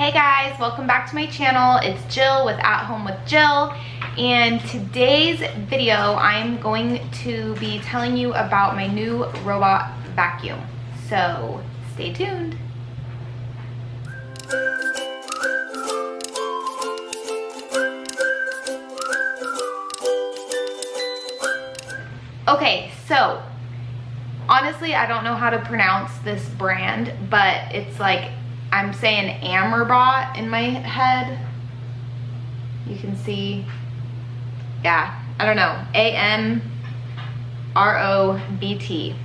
Hey guys, welcome back to my channel. It's Jill with At Home with Jill, and today's video I'm going to be telling you about my new robot vacuum. So stay tuned. Okay, so honestly I don't know how to pronounce this brand, but it's like I'm saying AMROBT in my head. You can see, yeah, I don't know, AMROBT.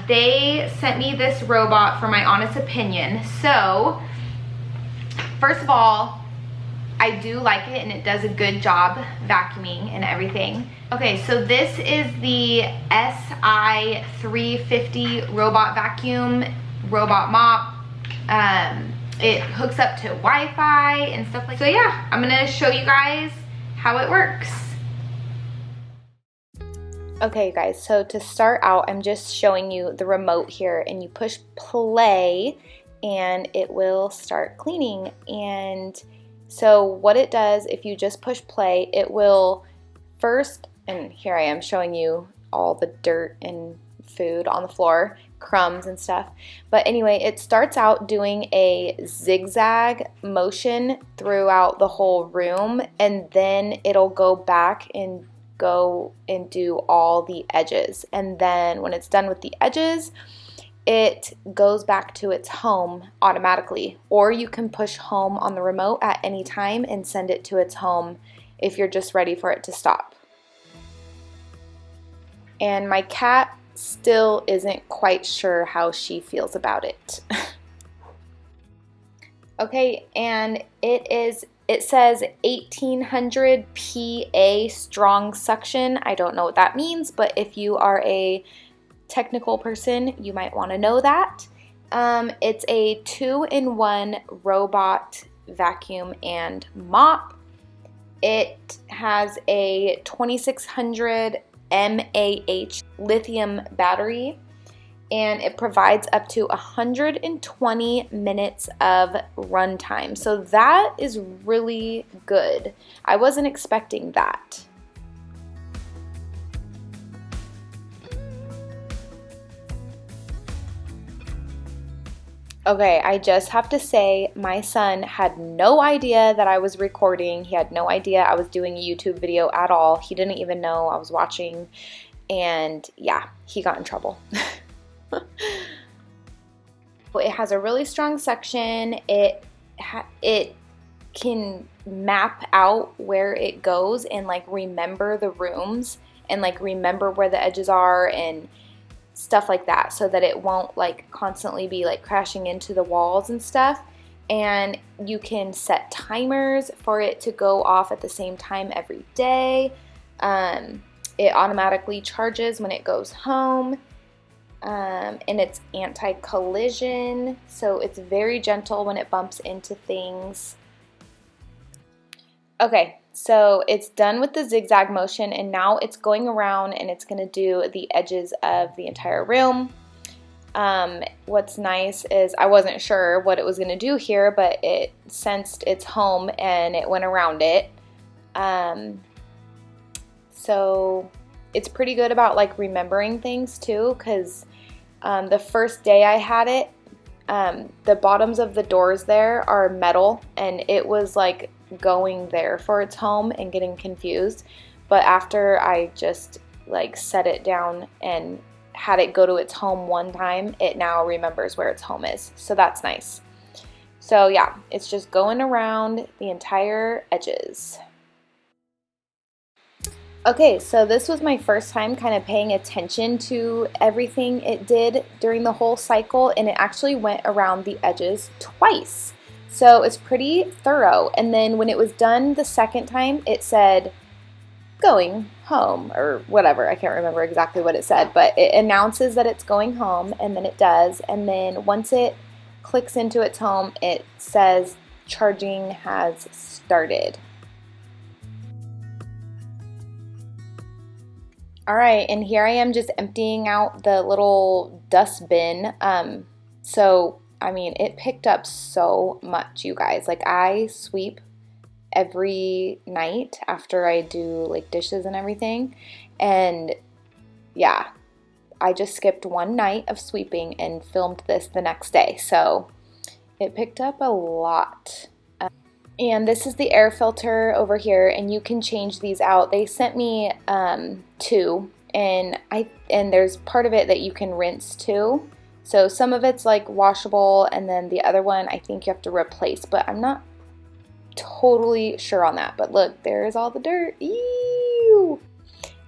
They sent me this robot for my honest opinion. So, first of all, I do like it and it does a good job vacuuming and everything. Okay, so this is the SI350 robot vacuum, robot mop. It hooks up to Wi-Fi and stuff like that. So yeah, I'm gonna show you guys how it works. Okay guys, so to start out, I'm just showing you the remote here, and you push play and it will start cleaning. And so what it does, if you just push play, it will first, and here I am showing you all the dirt and food on the floor, crumbs and stuff. But anyway, it starts out doing a zigzag motion throughout the whole room, and then it'll go back and go and do all the edges. And then when it's done with the edges, it goes back to its home automatically, or you can push home on the remote at any time and send it to its home if you're just ready for it to stop. And my cat still isn't quite sure how she feels about it. Okay, and it says 1800 PA strong suction. I don't know what that means, but if you are a technical person, you might want to know that. It's a 2-in-1 robot vacuum and mop. It has a 2600 mAh lithium battery, and it provides up to 120 minutes of runtime. So that is really good. I wasn't expecting that. Okay, I just have to say, my son had no idea that I was recording. He had no idea I was doing a YouTube video at all. He didn't even know I was watching, and yeah, he got in trouble. It has a really strong suction. It can map out where it goes and like remember the rooms and like remember where the edges are and stuff like that, so that it won't like constantly be like crashing into the walls and stuff. And you can set timers for it to go off at the same time every day. It automatically charges when it goes home, and it's anti-collision, so it's very gentle when it bumps into things. Okay, so it's done with the zigzag motion, and now it's going around and it's going to do the edges of the entire room. What's nice is I wasn't sure what it was going to do here, but it sensed its home and it went around it. So it's pretty good about like remembering things too, because the first day I had it, the bottoms of the doors there are metal, and it was like going there for its home and getting confused. But after I just like set it down and had it go to its home one time, it now remembers where its home is. So that's nice. So yeah, it's just going around the entire edges. Okay, so this was my first time kind of paying attention to everything it did during the whole cycle, and it actually went around the edges twice. So it's pretty thorough. And then when it was done the second time, it said going home or whatever. I can't remember exactly what it said, but it announces that it's going home, and then it does. And then once it clicks into its home, it says charging has started. All right, and here I am just emptying out the little dustbin. So I mean, it picked up so much, you guys. Like, I sweep every night after I do like dishes and everything, and yeah, I just skipped one night of sweeping and filmed this the next day, so it picked up a lot. And this is the air filter over here, and you can change these out. They sent me two, and there's part of it that you can rinse too. So some of it's like washable, and then the other one I think you have to replace, but I'm not totally sure on that. But look, there's all the dirt. Ew.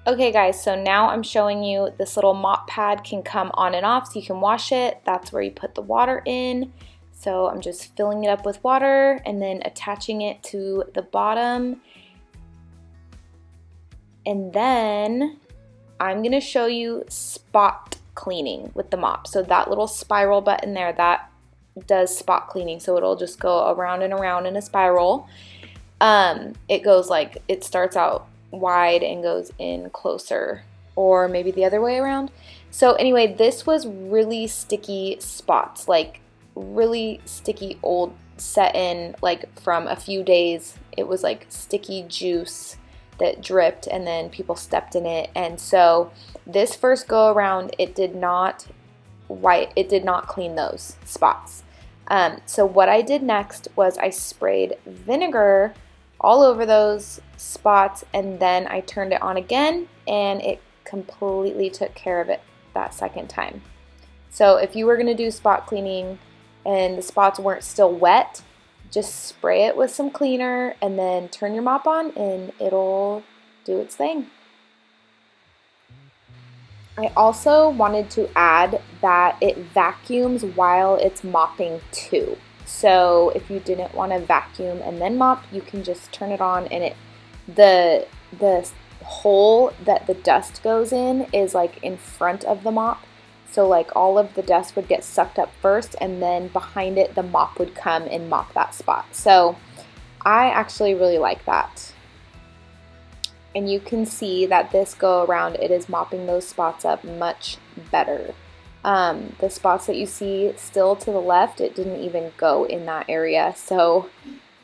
Okay guys, so now I'm showing you this little mop pad can come on and off so you can wash it. That's where you put the water in. So I'm just filling it up with water and then attaching it to the bottom. And then I'm gonna show you spot cleaning with the mop. So that little spiral button there, that does spot cleaning. So it'll just go around and around in a spiral. It goes like, it starts out wide and goes in closer, or maybe the other way around. So anyway, this was really sticky spots, like really sticky old set in like from a few days. It was like sticky juice that dripped and then people stepped in it. And so this first go around, it did not clean those spots. So what I did next was I sprayed vinegar all over those spots, and then I turned it on again, and it completely took care of it that second time. So if you were going to do spot cleaning and the spots weren't still wet, just spray it with some cleaner and then turn your mop on and it'll do its thing. I also wanted to add that it vacuums while it's mopping too. So if you didn't want to vacuum and then mop, you can just turn it on, and the hole that the dust goes in is like in front of the mop. So like all of the dust would get sucked up first, and then behind it the mop would come and mop that spot. So I actually really like that. And you can see that this go around, it is mopping those spots up much better. The spots that you see still to the left, it didn't even go in that area. So,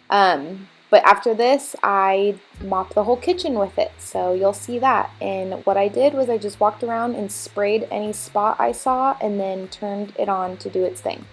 but after this, I mopped the whole kitchen with it. So you'll see that. And what I did was I just walked around and sprayed any spot I saw and then turned it on to do its thing.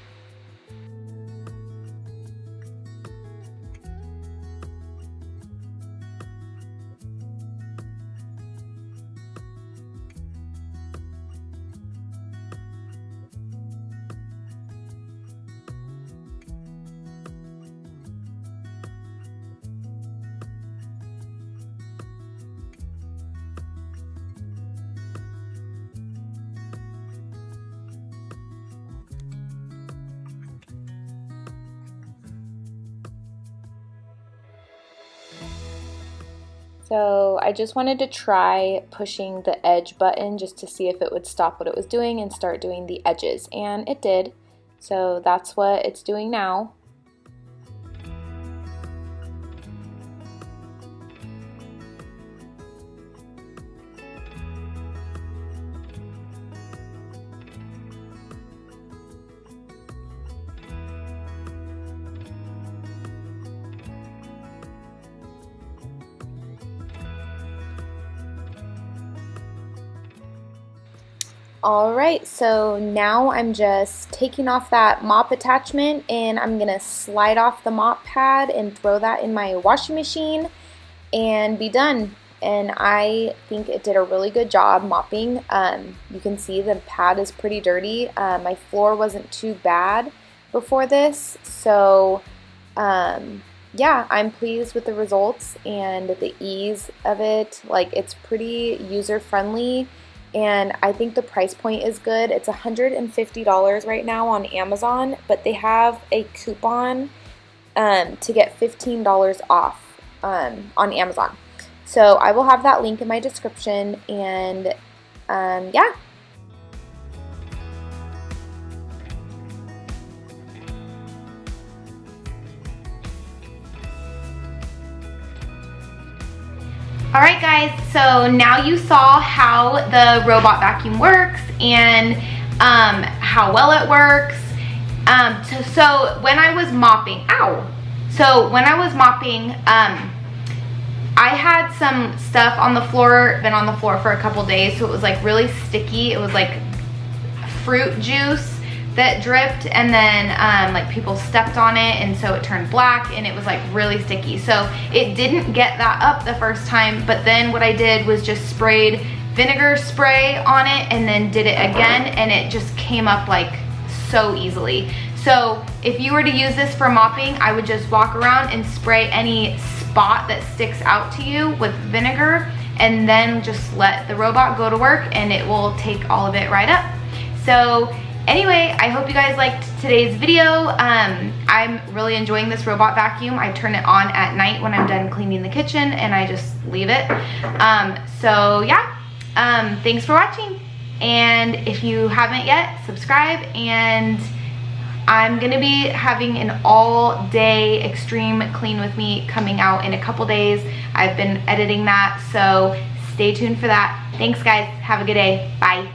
So I just wanted to try pushing the edge button just to see if it would stop what it was doing and start doing the edges, and it did. So that's what it's doing now. Alright, so now I'm just taking off that mop attachment, and I'm going to slide off the mop pad and throw that in my washing machine and be done. And I think it did a really good job mopping. You can see the pad is pretty dirty. My floor wasn't too bad before this, so yeah, I'm pleased with the results and the ease of it. Like, it's pretty user-friendly. And I think the price point is good. It's $150 right now on Amazon, but they have a coupon to get $15 off on Amazon. So I will have that link in my description, and yeah. Alright guys, so now you saw how the robot vacuum works and how well it works. So when I was mopping, so when I was mopping, I had some stuff on the floor, been on the floor for a couple days, so it was like really sticky. It was like fruit juice that dripped, and then like people stepped on it, and so it turned black, and it was like really sticky. So it didn't get that up the first time, but then what I did was just sprayed vinegar spray on it and then did it again, and it just came up like so easily. So if you were to use this for mopping, I would just walk around and spray any spot that sticks out to you with vinegar, and then just let the robot go to work, and it will take all of it right up. So anyway, I hope you guys liked today's video. I'm really enjoying this robot vacuum. I turn it on at night when I'm done cleaning the kitchen, and I just leave it. So yeah, thanks for watching. And if you haven't yet, subscribe. And I'm gonna be having an all day extreme clean with me coming out in a couple days. I've been editing that, so stay tuned for that. Thanks guys, have a good day, bye.